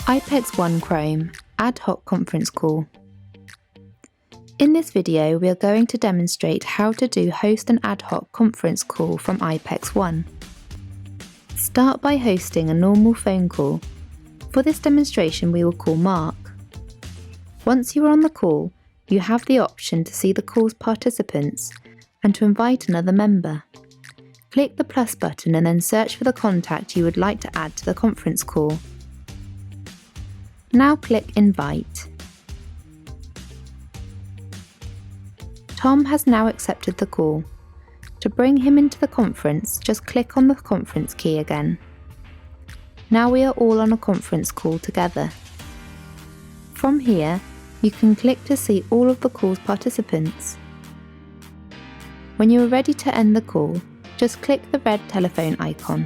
IPEX One Chrome Ad Hoc Conference Call. In this video, we are going to demonstrate how to host an ad hoc conference call from IPEX One. Start by hosting a normal phone call. For this demonstration, we will call Mark. Once you are on the call, you have the option to see the call's participants and to invite another member. Click the plus button and then search for the contact you would like to add to the conference call. Now click Invite. Tom has now accepted the call. To bring him into the conference, just click on the conference key again. Now we are all on a conference call together. From here, you can click to see all of the call's participants. When you are ready to end the call, just click the red telephone icon.